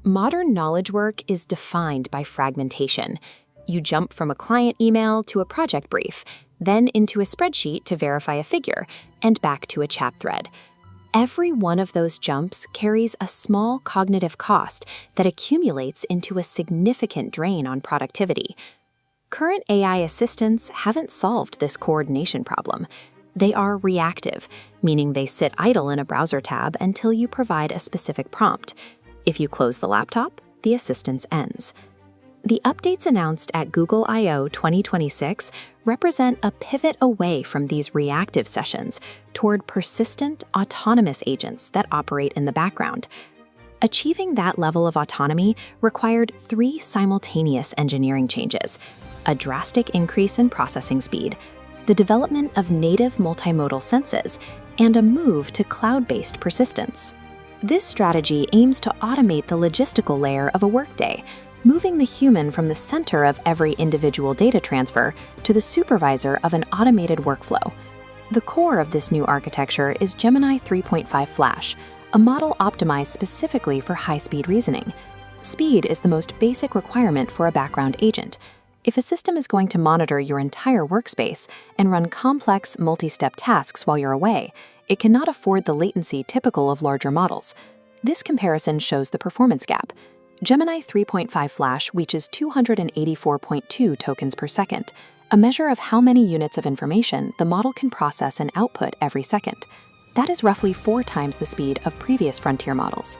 Modern knowledge work is defined by fragmentation. You jump from a client email to a project brief, then into a spreadsheet to verify a figure, and back to a chat thread. Every one of those jumps carries a small cognitive cost that accumulates into a significant drain on productivity. Current AI assistants haven't solved this coordination problem. They are reactive, meaning they sit idle in a browser tab until you provide a specific prompt. If you close the laptop, the assistance ends. The updates announced at Google I/O 2026 represent a pivot away from these reactive sessions toward persistent, autonomous agents that operate in the background. Achieving that level of autonomy required 3 simultaneous engineering changes: a drastic increase in processing speed, the development of native multimodal senses, and a move to cloud-based persistence. This strategy aims to automate the logistical layer of a workday, moving the human from the center of every individual data transfer to the supervisor of an automated workflow. The core of this new architecture is Gemini 3.5 Flash, a model optimized specifically for high-speed reasoning. Speed is the most basic requirement for a background agent. If a system is going to monitor your entire workspace and run complex multi-step tasks while you're away, it cannot afford the latency typical of larger models. This comparison shows the performance gap. Gemini 3.5 Flash reaches 284.2 tokens per second, a measure of how many units of information the model can process and output every second. That is roughly 4 times the speed of previous frontier models.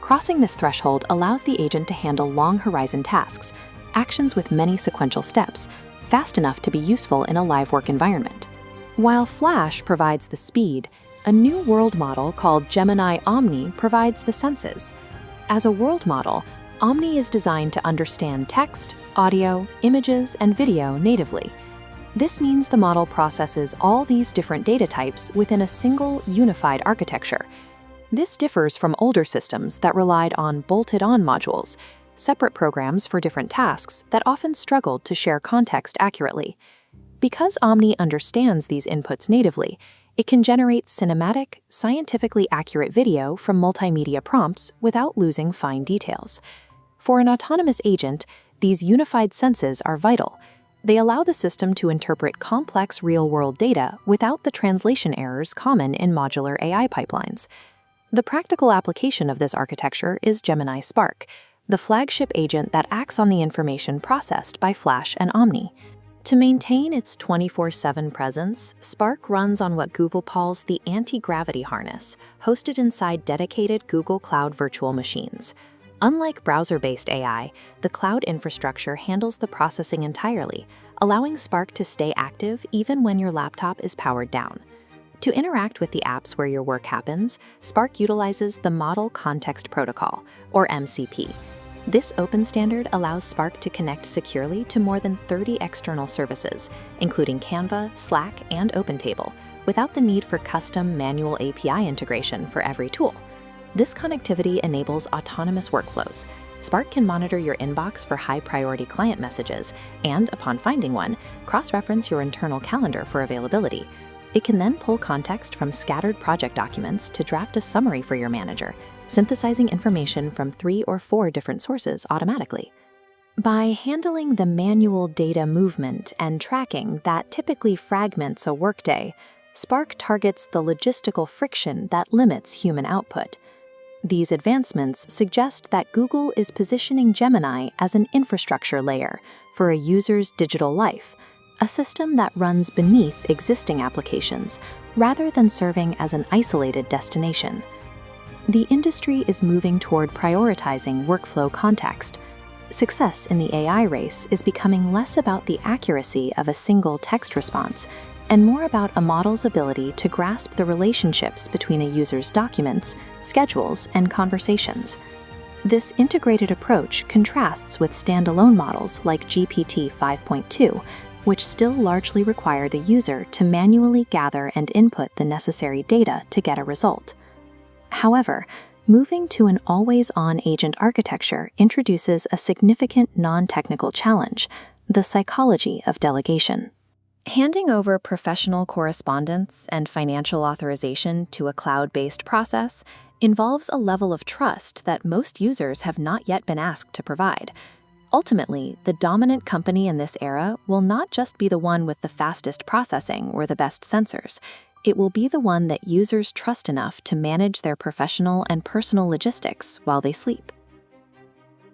Crossing this threshold allows the agent to handle long-horizon tasks, actions with many sequential steps, fast enough to be useful in a live work environment. While Flash provides the speed, a new world model called Gemini Omni provides the senses. As a world model, Omni is designed to understand text, audio, images, and video natively. This means the model processes all these different data types within a single, unified architecture. This differs from older systems that relied on bolted-on modules, separate programs for different tasks that often struggled to share context accurately. Because Omni understands these inputs natively, it can generate cinematic, scientifically accurate video from multimedia prompts without losing fine details. For an autonomous agent, these unified senses are vital. They allow the system to interpret complex real-world data without the translation errors common in modular AI pipelines. The practical application of this architecture is Gemini Spark, the flagship agent that acts on the information processed by Flash and Omni. To maintain its 24/7 presence, Spark runs on what Google calls the anti-gravity harness, hosted inside dedicated Google Cloud virtual machines. Unlike browser-based AI, the cloud infrastructure handles the processing entirely, allowing Spark to stay active even when your laptop is powered down. To interact with the apps where your work happens, Spark utilizes the Model Context Protocol, or MCP. This open standard allows Spark to connect securely to more than 30 external services, including Canva, Slack, and OpenTable, without the need for custom manual API integration for every tool. This connectivity enables autonomous workflows. Spark can monitor your inbox for high-priority client messages and, upon finding one, cross-reference your internal calendar for availability. It can then pull context from scattered project documents to draft a summary for your manager, synthesizing information from 3 or 4 different sources automatically. By handling the manual data movement and tracking that typically fragments a workday, Spark targets the logistical friction that limits human output. These advancements suggest that Google is positioning Gemini as an infrastructure layer for a user's digital life, a system that runs beneath existing applications rather than serving as an isolated destination. The industry is moving toward prioritizing workflow context. Success in the AI race is becoming less about the accuracy of a single text response and more about a model's ability to grasp the relationships between a user's documents, schedules, and conversations. This integrated approach contrasts with standalone models like GPT-5.2, which still largely require the user to manually gather and input the necessary data to get a result. However, moving to an always-on agent architecture introduces a significant non-technical challenge: the psychology of delegation. Handing over professional correspondence and financial authorization to a cloud-based process involves a level of trust that most users have not yet been asked to provide. Ultimately, the dominant company in this era will not just be the one with the fastest processing or the best sensors. It will be the one that users trust enough to manage their professional and personal logistics while they sleep.